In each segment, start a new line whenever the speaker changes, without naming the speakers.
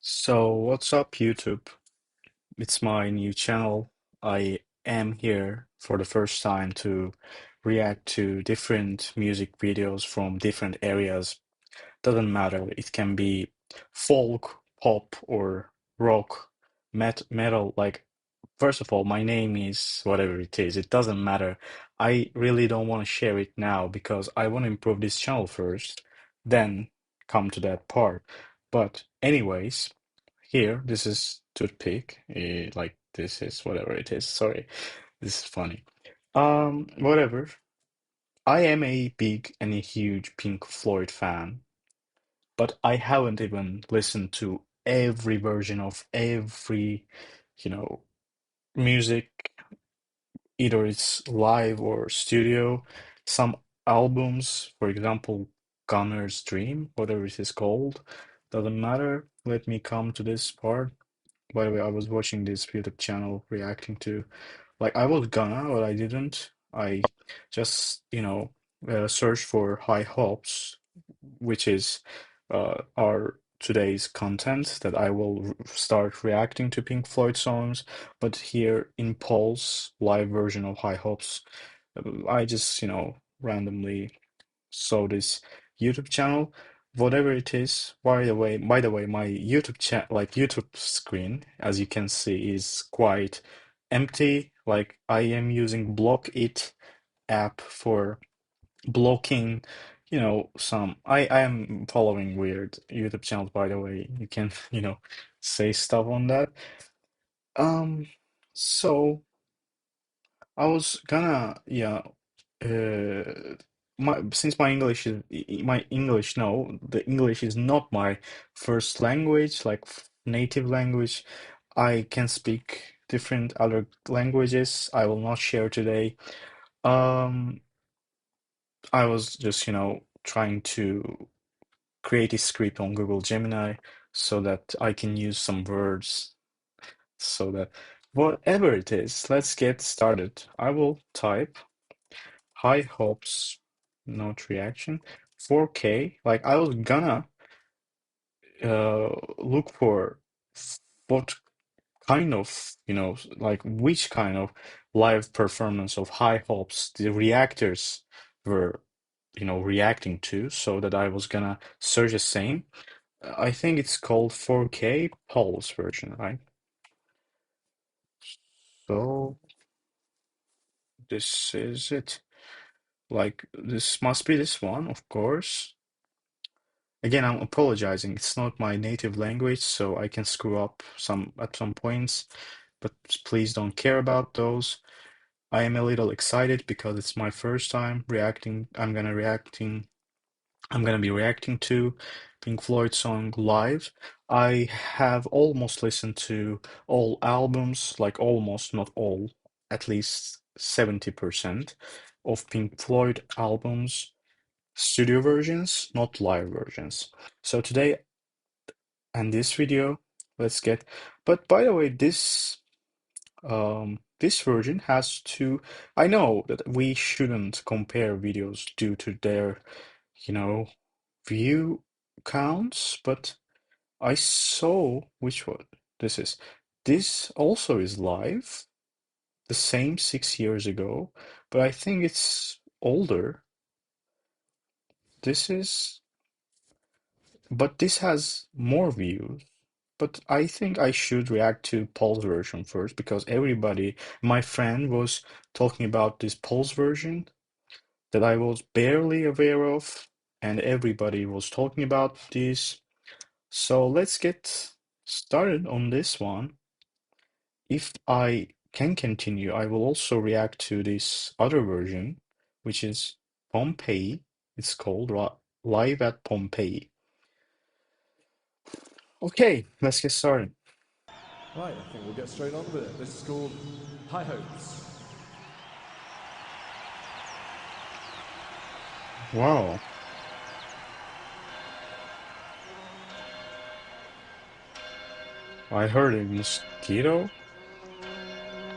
So, what's up, YouTube? It's my new channel. I am here for the first time to react to different music videos from different areas. Doesn't matter. It can be folk, pop, or rock, metal. Like, first of all, my name is whatever it is. It doesn't matter. I really don't want to share it now because I want to improve this channel first, then come to that part. But anyways. Here, this is toothpick. Like this is whatever it is. Sorry, this is funny. Whatever. I am a big and a huge Pink Floyd fan, but I haven't even listened to every version of every, you know, music, either it's live or studio. Some albums, for example, Gunner's Dream, whatever it is called, doesn't matter. Let me come to this part. By the way, I was watching this YouTube channel reacting to, like, I was gonna, but I didn't. I just, searched for High Hopes, which is our today's content that I will start reacting to Pink Floyd songs. But here in Paul's live version of High Hopes, I just, randomly saw this YouTube channel, whatever it is. By the way, my YouTube chat, like YouTube screen, as you can see, is quite empty. Like I am using Block It app for blocking, some. I am following weird YouTube channels, by the way. You can, say stuff on that. Um, so. I was gonna, yeah, my since my English is my English, no, the English is not my first language, like native language. I can speak different other languages. I will not share today. Um, I was just, trying to create a script on Google Gemini so that I can use some words so that whatever it is, let's get started. I will type. High hopes, not reaction. 4K. Like I was gonna look for what kind of, like which kind of live performance of High Hopes the reactors were, reacting to, so that I was gonna search the same. I think it's called 4K Pulse version, right? So this is it. Like this must be this one, of course. Again, I'm apologizing. It's not my native language, so I can screw up some at some points, but please don't care about those. I am a little excited because it's my first time reacting. I'm gonna be reacting to Pink Floyd song live. I have almost listened to all albums, like almost, not all, at least 70% of Pink Floyd albums, studio versions, not live versions. So today and this video, let's get. But by the way, this version has two. I know that we shouldn't compare videos due to their, you know, view counts, but I saw which one this is. This also is live, the same 6 years ago, but I think it's older. This is, but this has more views. But I think I should react to Paul's version first because everybody, my friend was talking about this Paul's version that I was barely aware of, and everybody was talking about this. So let's get started on this one. If I can continue, I will also react to this other version, which is Pompeii. It's called Live at Pompeii. Okay, let's get started.
Right, I think we'll get straight on with it. This is called High Hopes.
Wow. I heard a mosquito,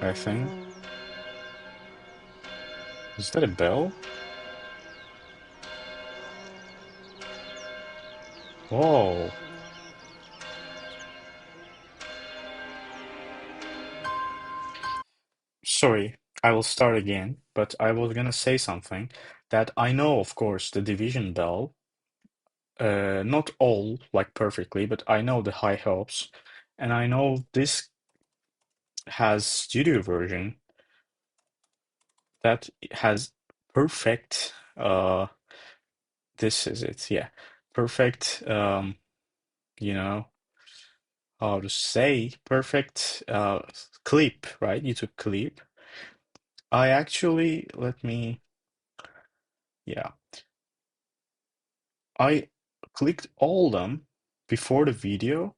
I think. Is that a bell? Whoa. Sorry, I will start again, but I was gonna say something that I know, of course, the Division Bell, not all like perfectly, but I know the high hopes, and I know this has studio version that has perfect, this is it, yeah, perfect, you know, how to say, perfect, clip, right? YouTube clip. I actually, let me, yeah. I clicked all them before the video.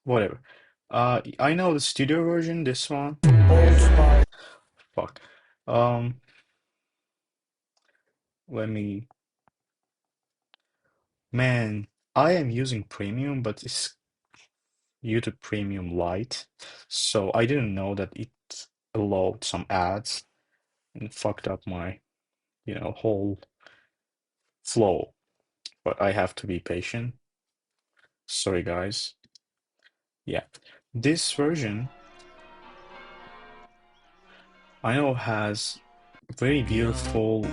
Whatever. I know the studio version, this one. Fuck. Um, let me. Man, I am using Premium, but it's YouTube Premium Lite, so I didn't know that it allowed some ads and fucked up my, whole flow. But I have to be patient. Sorry, guys. Yeah. This version I know has very beautiful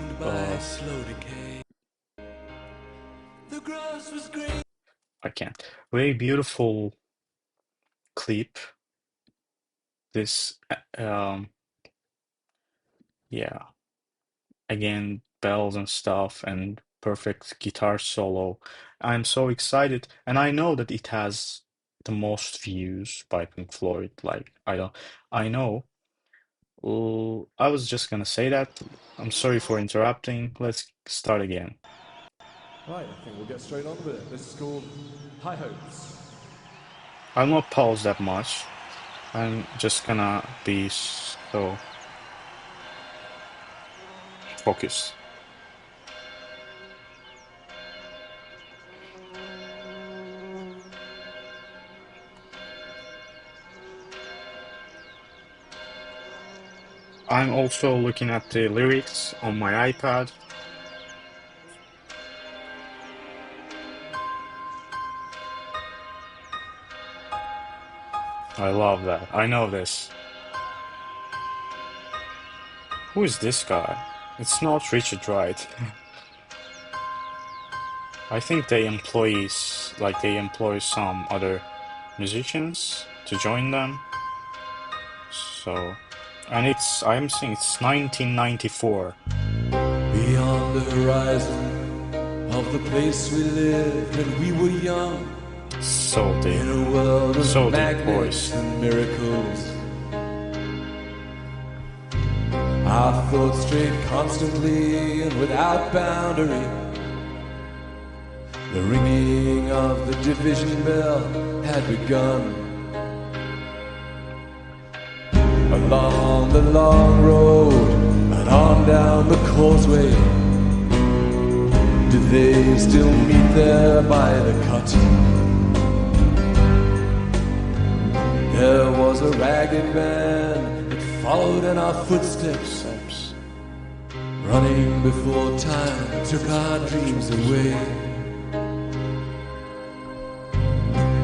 I can't. Very beautiful clip. This yeah, again bells and stuff and perfect guitar solo. I'm so excited and I know that it has the most views by Pink Floyd. Like I know. I was just gonna say that. I'm sorry for interrupting. Let's start again.
Right, I think we'll get straight on with it. This is called High Hopes.
I'll not pause that much. I'm just gonna be so focused. I'm also looking at the lyrics on my iPad. I love that. I know this. Who is this guy? It's not Richard Wright. I think they employ some other musicians to join them. So, and I'm seeing it's 1994.
Beyond the horizon of the place we lived when we were young,
So deep.
in a world of
So deep
magnets
voice.
and miracles. Our thoughts strayed constantly and without boundary. The ringing of the division bell had begun. Along the long road and on down the causeway, did they still meet there by the cut? There was a ragged band that followed in our footsteps, running before time took our dreams away,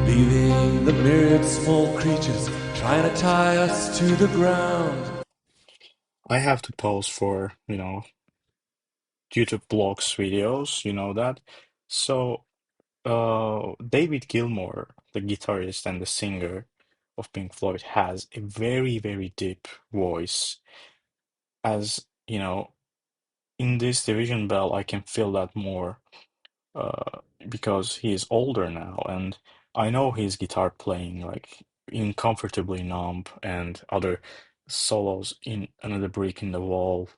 leaving the myriad small creatures trying to tie us to the ground.
I have to pause for, YouTube blogs videos, you know that. So, David Gilmour, the guitarist and the singer of Pink Floyd, has a very, very deep voice. As, in this Division Bell, I can feel that more because he is older now, and I know his guitar playing like incomfortably numb and other solos in Another Brick in the Wall,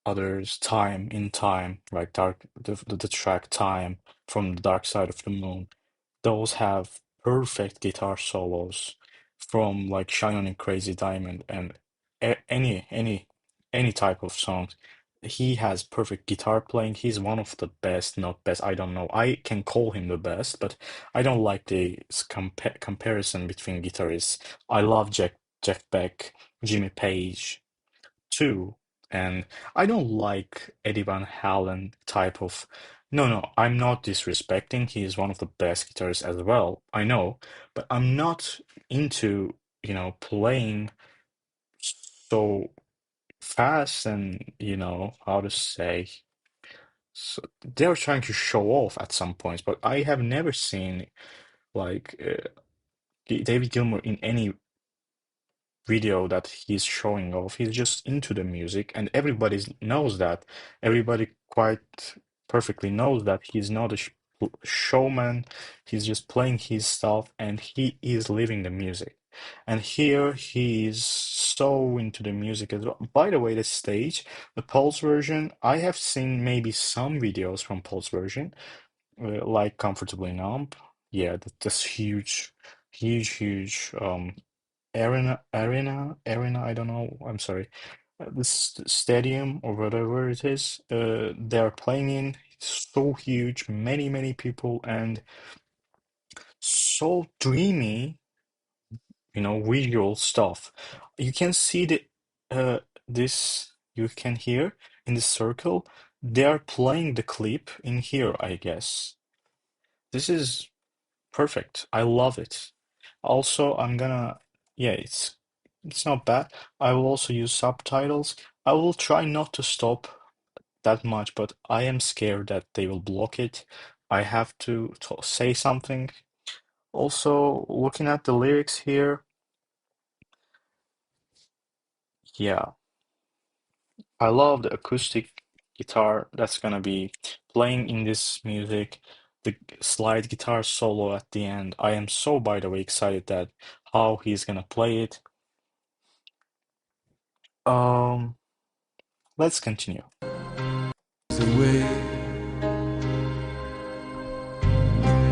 others Time in Time, like the track Time from the Dark Side of the Moon. Those have perfect guitar solos from like Shine On You Crazy Diamond and any type of songs. He has perfect guitar playing. He's one of the best, not best. I don't know. I can call him the best, but I don't like the comparison between guitarists. I love Jeff Beck, Jimmy Page too, and I don't like Eddie Van Halen type of. No, no, I'm not disrespecting. He is one of the best guitarists as well. I know, but I'm not into, playing so fast and how to say. So they're trying to show off at some points, but I have never seen like David Gilmour in any video that he's showing off. He's just into the music, and everybody knows that. Everybody quite perfectly knows that he's not a showman. He's just playing his stuff, and he is living the music. And here he is so into the music as well. By the way, the stage, the Pulse version, I have seen maybe some videos from Pulse version, like Comfortably Numb. Yeah, that's huge, huge, huge. Arena, I don't know, I'm sorry, this stadium or whatever it is, they're playing in, so huge, many, many people, and so dreamy, visual stuff. You can see this, you can hear in the circle, they are playing the clip in here, I guess. This is perfect. I love it. Also, yeah, it's not bad. I will also use subtitles. I will try not to stop that much, but I am scared that they will block it. I have to say something. Also, looking at the lyrics here, yeah, I love the acoustic guitar that's gonna be playing in this music. The slide guitar solo at the end. I am so, by the way, excited that how he's gonna play it. Um, let's continue.
Away,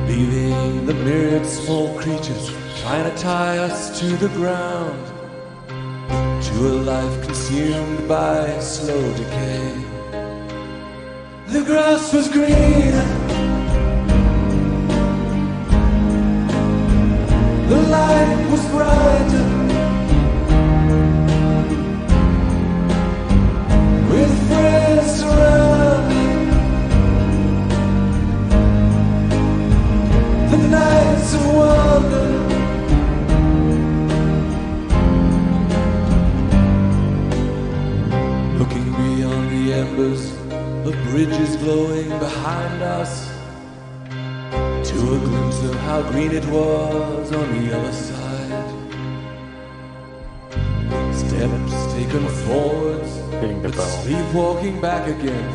leaving the myriad small creatures trying to tie us to the ground, to a life consumed by slow decay. The grass was green, the light was bright, with friends surrounding. The nights of wonder, looking beyond the embers, a bridge is glowing behind us, to a glimpse of how green it was on the other side. Steps taken forwards,
Hitting the
but
bell.
sleepwalking back again,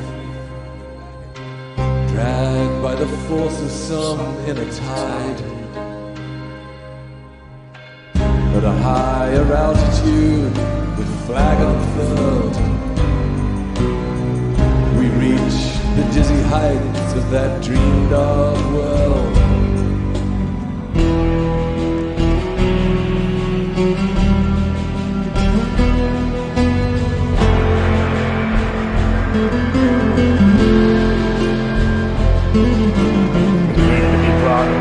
dragged by the force of some inner tide. At a higher altitude, with a flag unfurled, we reach the dizzy heights of that dreamed of world.
Beginning to be broader.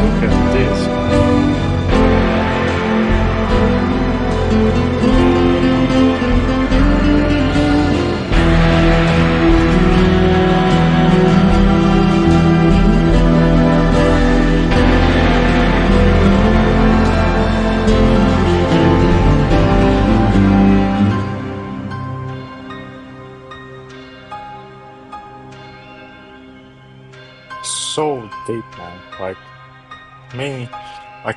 Look at this. So deep, man. Like me, I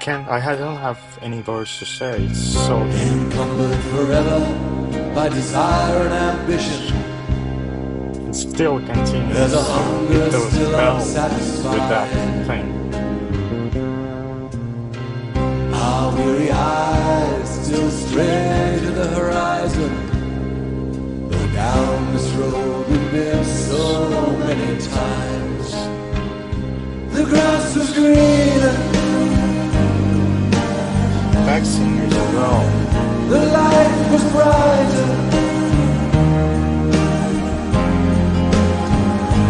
don't have any words to say. It's so deep.
Encumbered forever by desire and ambition,
It still continues.
there's a hunger
Hit those
still
bells with that
unsatisfied.
thing.
Our weary eyes still stray to the horizon, though down this road we've been so many times. The grass was greener,
Back singers as well.
the light was brighter,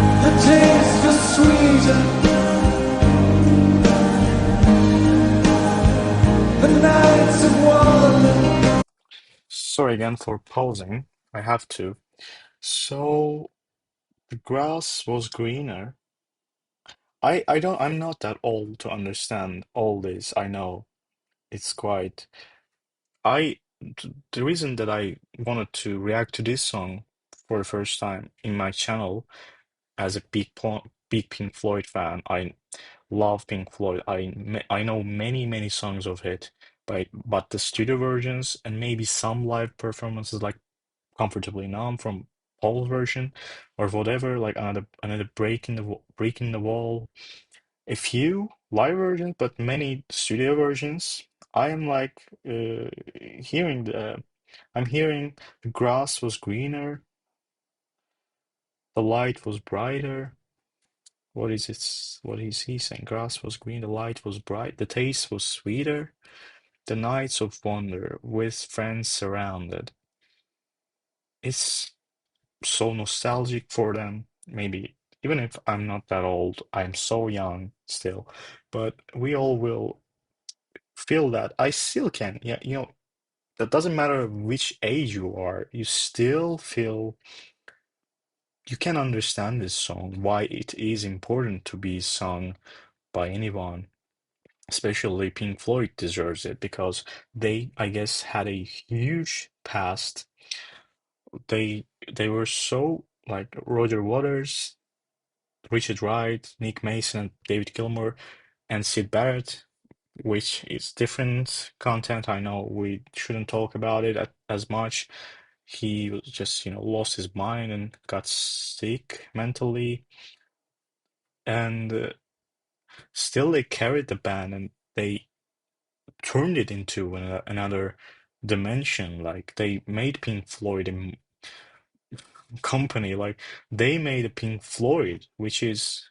the taste was sweeter, the nights of wonder.
Sorry again for pausing. I have to. So the grass was greener. I'm not that old to understand all this. I know it's quite I the reason that I wanted to react to this song for the first time in my channel as a big Pink Floyd fan. I love Pink Floyd. I know many songs of it, but the studio versions and maybe some live performances like Comfortably Numb from Paul's version or whatever, like another break in the wall. A few live versions, but many studio versions. I am like hearing the I'm hearing the grass was greener, the light was brighter. What is it? What is he saying? Grass was green, the light was bright, the taste was sweeter, the nights of wonder with friends surrounded. It's so nostalgic for them. Maybe even if I'm not that old, I'm so young still, but we all will feel that. I still can. Yeah, that doesn't matter which age you are, you still feel you can understand this song, why it is important to be sung by anyone. Especially Pink Floyd deserves it because they, I guess, had a huge past. They were so like Roger Waters, Richard Wright, Nick Mason, David Gilmour, and Sid Barrett, which is different content. I know we shouldn't talk about it as much. He was just, lost his mind and got sick mentally, and still they carried the band and they turned it into another dimension. Like they made Pink Floyd a company. Like they made a Pink Floyd, which is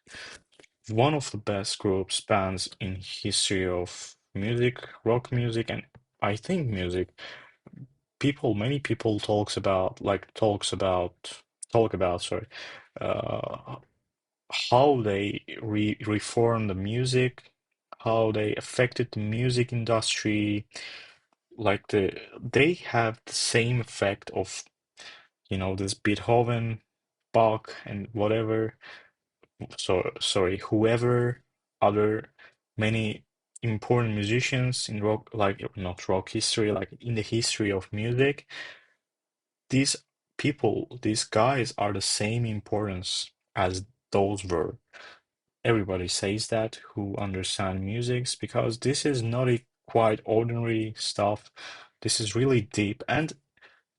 one of the best groups bands in history of music, rock music, and I think music. Many people talk about, sorry, uh, how they reformed the music, how they affected the music industry. Like they have the same effect of, this Beethoven, Bach, and whatever. So sorry, whoever other many important musicians in rock, like not rock history, like in the history of music, these these guys are the same importance as those were. Everybody says that who understand music because this is not a quite ordinary stuff. This is really deep, and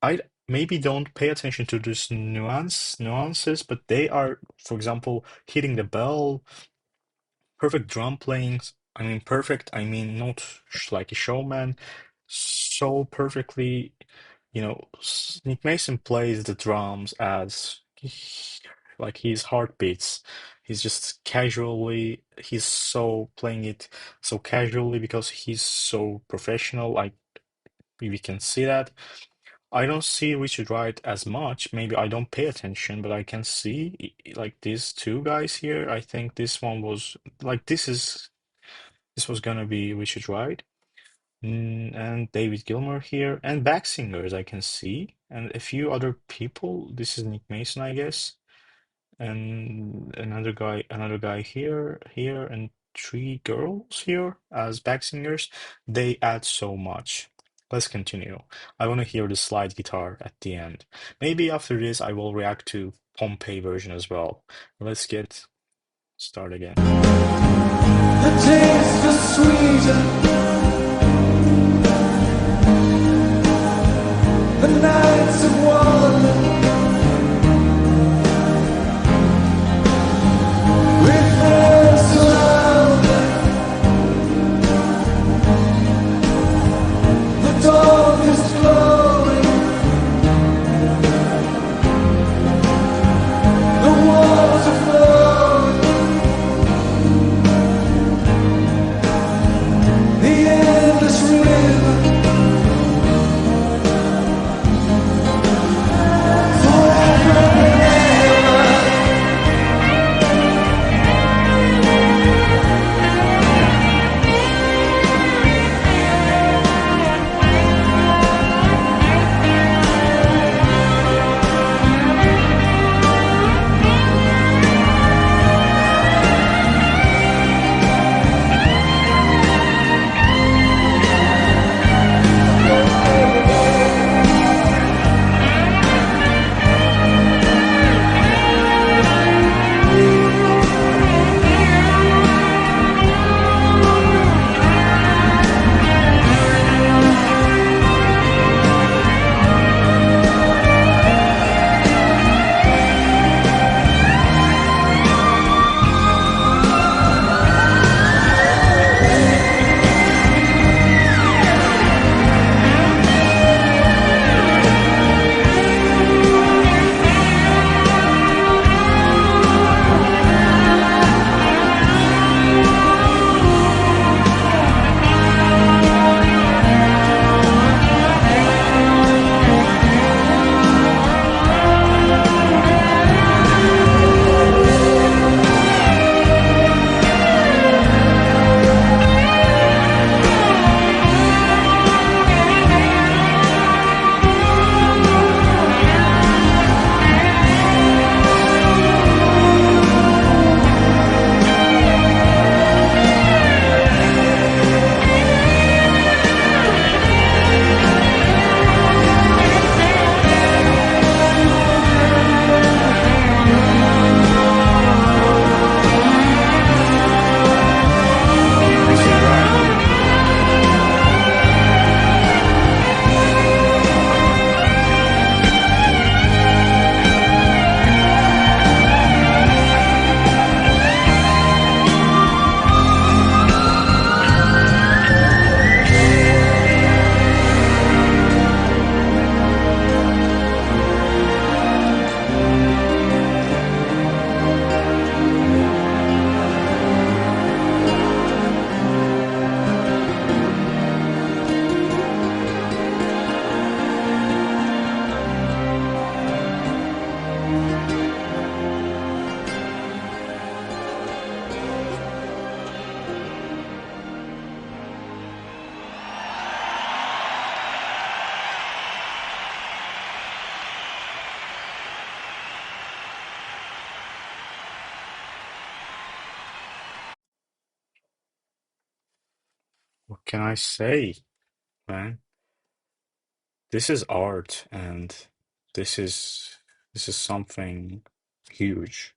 I maybe don't pay attention to this nuances, but they are, for example, hitting the bell, perfect drum playing. I mean, perfect. I mean, not like a showman. So perfectly, Nick Mason plays the drums as like his heartbeats. He's just casually. He's so playing it so casually because he's so professional. Like we can see that. I don't see Richard Wright as much. Maybe I don't pay attention, but I can see like these two guys here. I think this one was like this was gonna be Richard Wright, and David Gilmour here, and back singers I can see, and a few other people. This is Nick Mason, I guess, and another guy here, and three girls here as back singers. They add so much. Let's continue. I want to hear the slide guitar at the end. Maybe after this I will react to Pompeii version as well. Let's get start again.
The taste was sweeter, the nights of wonder with friends surrounded, the dawn is glowing, the walls are flowing,
What can I say, man? This is art, and this is this is something huge,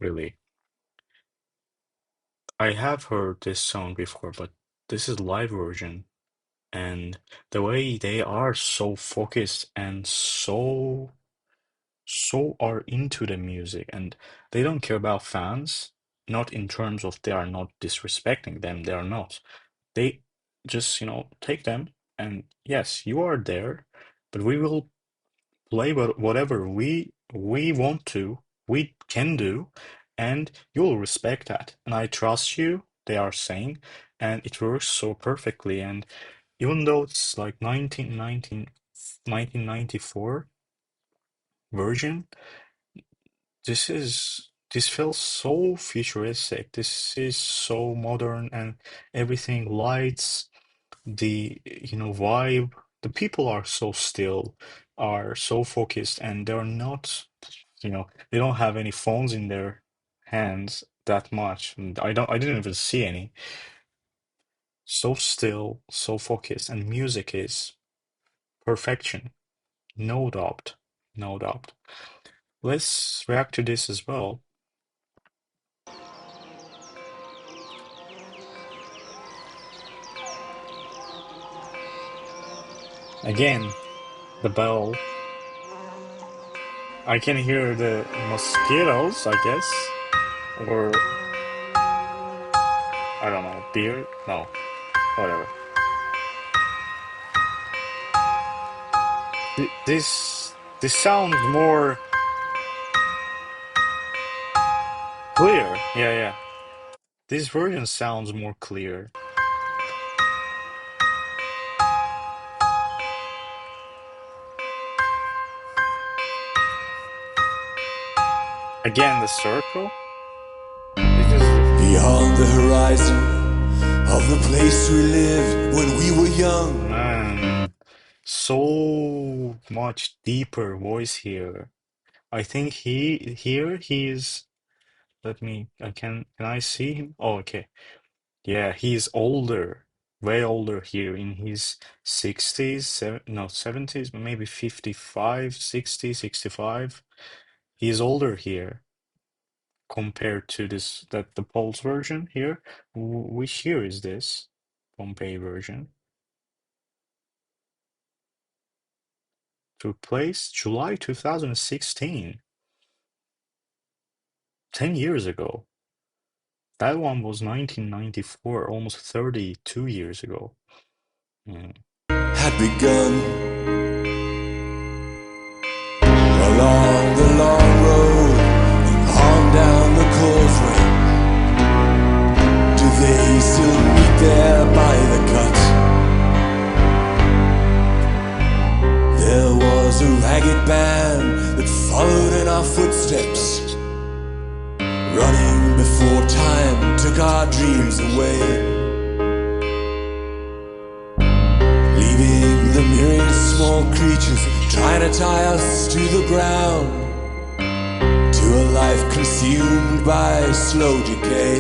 really. I have heard this song before, but this is live version, and the way they are so focused and so are into the music, and they don't care about fans, not in terms of they are not disrespecting them, they are not. They just, take them, and yes, you are there, but we will play whatever we want to, we can do, and you'll respect that. And I trust you, they are saying, and it works so perfectly. And even though it's like 1994 version, this feels so futuristic. This is so modern, and everything lights, the vibe. The people are so still, are so focused, and they're not, they don't have any phones in their hands that much. And I didn't even see any. So still, so focused, and music is perfection. No doubt. No doubt. Let's react to this as well. Again, the bell. I can hear the mosquitoes, I guess. Or, I don't know, beer? No, whatever. This sounds more clear. Yeah, yeah. This version sounds more clear. Again, the circle. This is
Beyond the horizon of the place we lived when we were young.
man, so much deeper voice here. I think he's. Let me. Can I see him? Oh, okay. Yeah, he's older, way older here in his 60s, no, 70s, maybe 55, 60, 65. He's older here compared to the Pulse version here. Which year is this? Pompeii version. Took place July 2016, 10 years ago. That one was 1994, almost 32 years ago. Mm.
Had begun along the long road and on down the causeway. Do they still meet there by the cut? There was a ragged band that followed in our footsteps, running before time took our dreams away, leaving the myriad small creatures trying to tie us to the ground, to a life consumed by slow decay.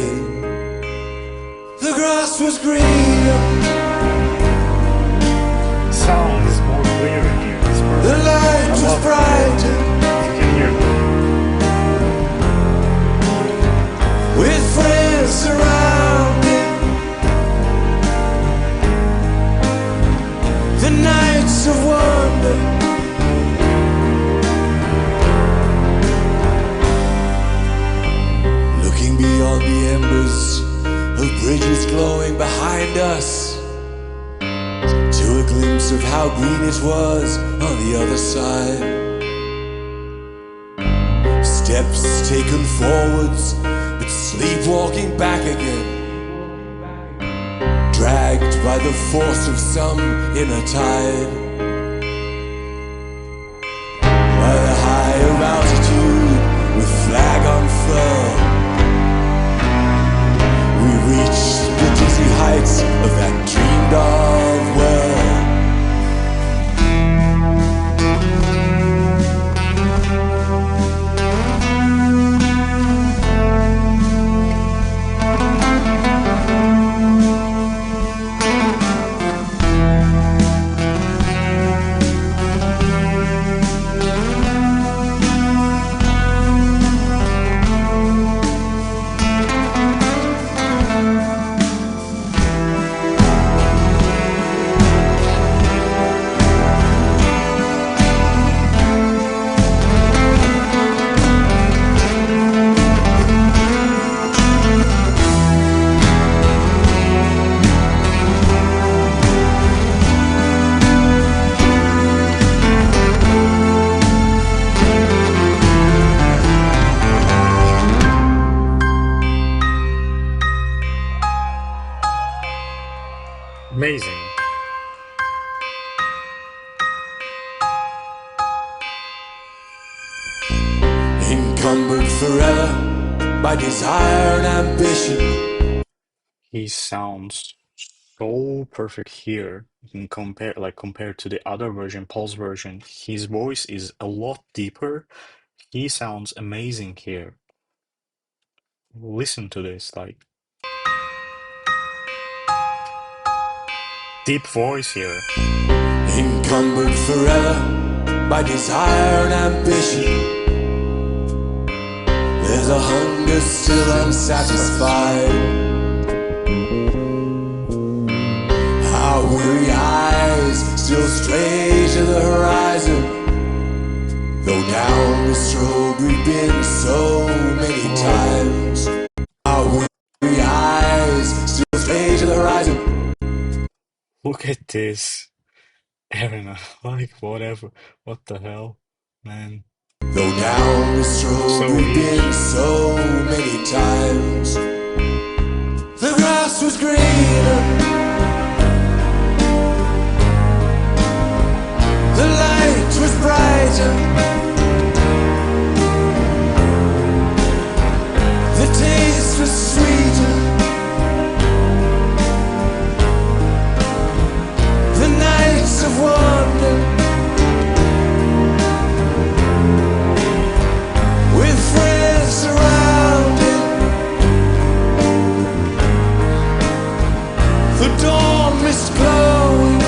The grass was green,
Sound is more clear in here. It's perfect.
the light
I
was
love it.
bright,
You can hear it.
with friends surrounding. The nights of wonder, looking beyond the embers of bridges glowing behind us, to a glimpse of how green it was on the other side. Steps taken forwards, but sleepwalking back again, dragged by the force of some inner tide. By the higher altitude, with flag unfurled, we reached the dizzy heights of that dreamed of world.
Amazing.
Encumbered forever by desire and ambition.
He sounds so perfect here in compared to the other version, Paul's version. His voice is a lot deeper. He sounds amazing here. Listen to this, like deep voice here.
Encumbered forever by desire and ambition. There's a hunger still unsatisfied. Our weary eyes still stray to the horizon. Though down this road we've been so many times. Our weary eyes still stray to the horizon.
Look at this. Arena, like whatever. What the hell, man?
Though down this road
So
we've
weak.
been so many times. The grass was greener, the light was brighter, the taste was sweeter, the nights of wonder, with friends surrounded, the dawn mist glowing,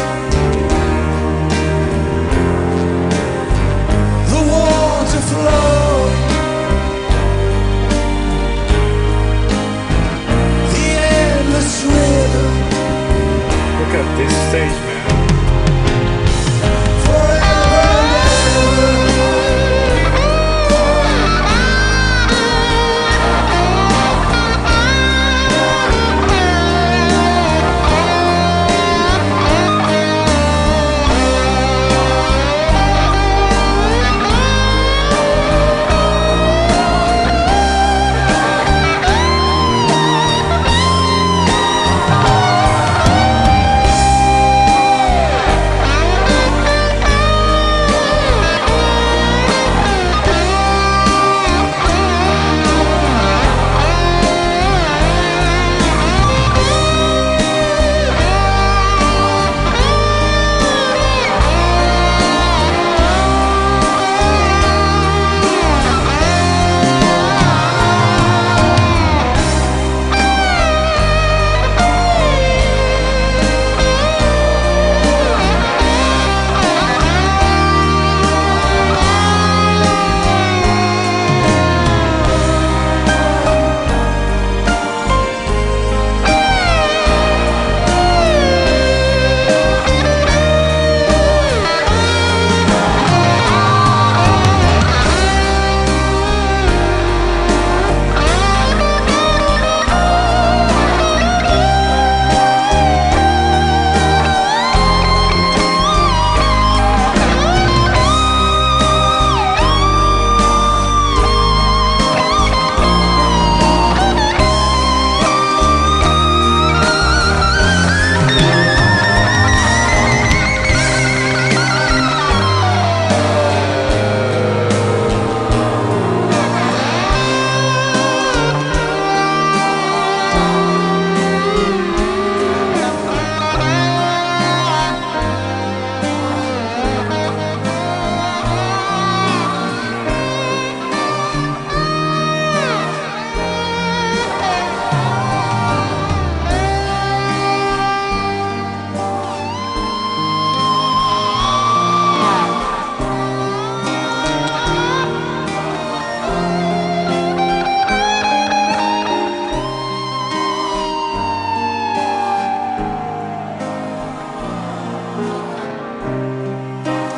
the water flowing, the endless river,
Look at this stage, man.
forever and ever.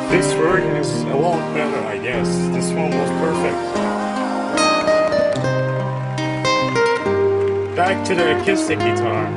This version is a lot better, I guess. This one was perfect. Back to the acoustic guitar.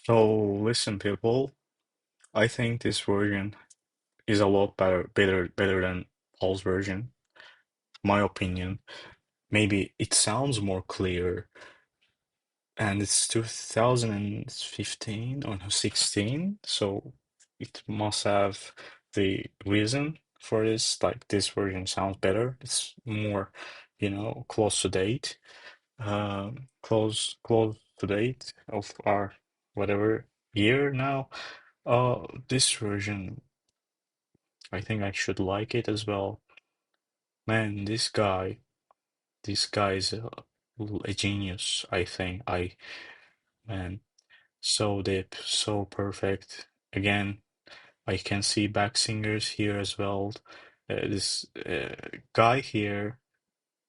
So listen, people. I think this version is a lot better than Paul's version. My opinion. Maybe it sounds more clear, and it's 2015 or 16, so it must have the reason for this. Like this version sounds better. It's more, close to date. Close to date of our whatever year now. This version, I think I should like it as well. Man, this guy is a genius, I think. Man, so deep, so perfect. Again, I can see back singers here as well. This guy here,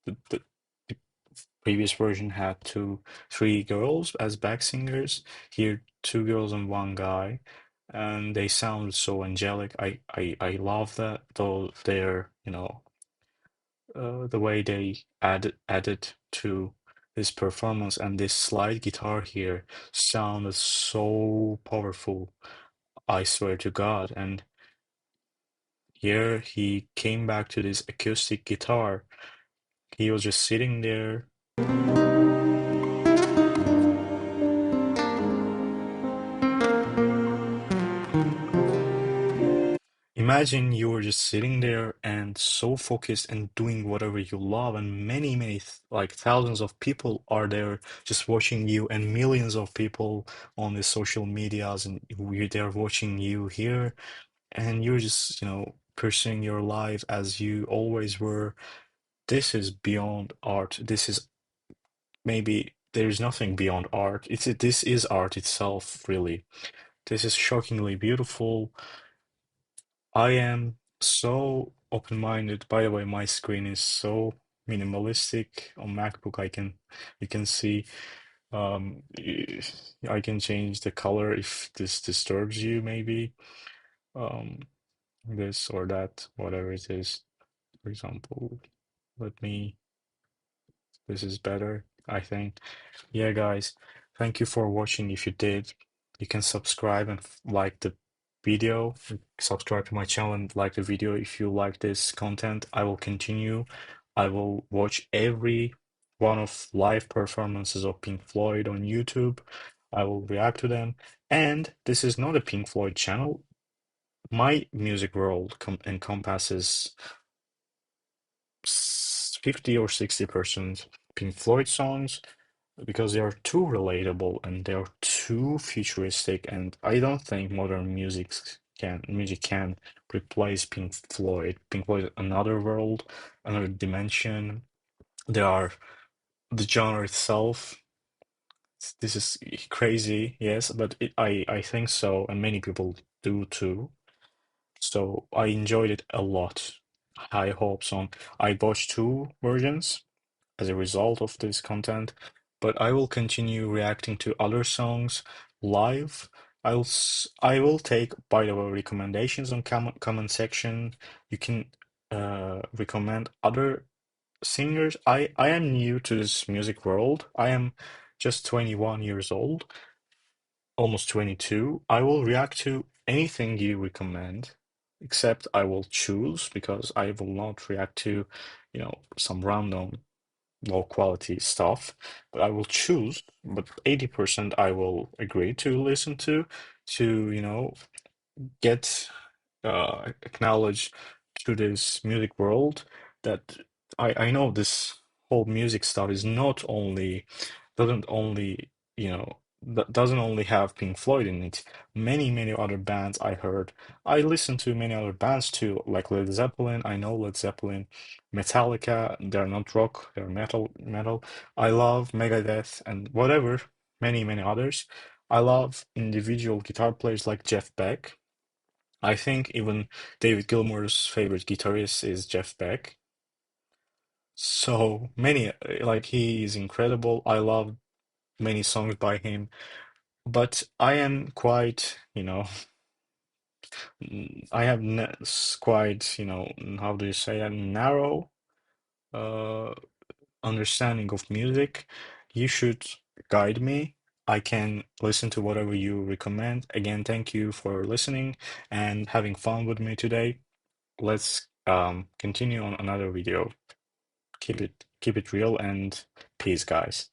the previous version had three girls as back singers. Here, two girls and one guy, and they sound so angelic. I love that, though they're, the way they added to this performance, and this slide guitar here sounded so powerful. I swear to God. And here he came back to this acoustic guitar. He was just sitting there. Imagine you were just sitting there and so focused and doing whatever you love, and many, like thousands of people are there just watching you, and millions of people on the social medias, and they're watching you here, and you're just, pursuing your life as you always were. This is beyond art. This is maybe there's nothing beyond art. This is art itself, really. This is shockingly beautiful. I am so open-minded. By the way, my screen is so minimalistic on MacBook. You can see, I can change the color if this disturbs you, maybe. Um, this or that, whatever it is. For example, let me, this is better, I think. Yeah, guys, thank you for watching. If you did, you can subscribe and like the video. Subscribe to my channel and like the video if you like this content. I will continue. I will watch every one of live performances of Pink Floyd on YouTube. I will react to them. And this is not a Pink Floyd channel. My music world encompasses 50 or 60% Pink Floyd songs, because they are too relatable and they are too futuristic, and I don't think modern music can replace Pink Floyd. Pink Floyd is another world, another dimension. There are the genre itself. This is crazy, yes, but I think so, and many people do too. So I enjoyed it a lot. High Hopes on. I watched two versions as a result of this content, but I will continue reacting to other songs live. I will take, by the way, recommendations on comment section. You can recommend other singers. I am new to this music world. I am just 21 years old, almost 22. I will react to anything you recommend, except I will choose, because I will not react to, some random low quality stuff, but I will choose, but 80% I will agree to listen to, get acknowledged to this music world, that I know this whole music stuff is not only doesn't only doesn't only have Pink Floyd in it. Many other bands I heard. I listen to many other bands too, like Led Zeppelin. I know Led Zeppelin, Metallica. They're not rock, they're metal. I love Megadeth and whatever, many others. I love individual guitar players like Jeff Beck. I think even David Gilmour's favorite guitarist is Jeff Beck. So many, like he is incredible. I love many songs by him, but I am quite, I have quite, how do you say that, narrow uh understanding of music. You should guide me. I can listen to whatever you recommend. Again, thank you for listening and having fun with me today. Let's continue on another video. Keep it real and peace, guys.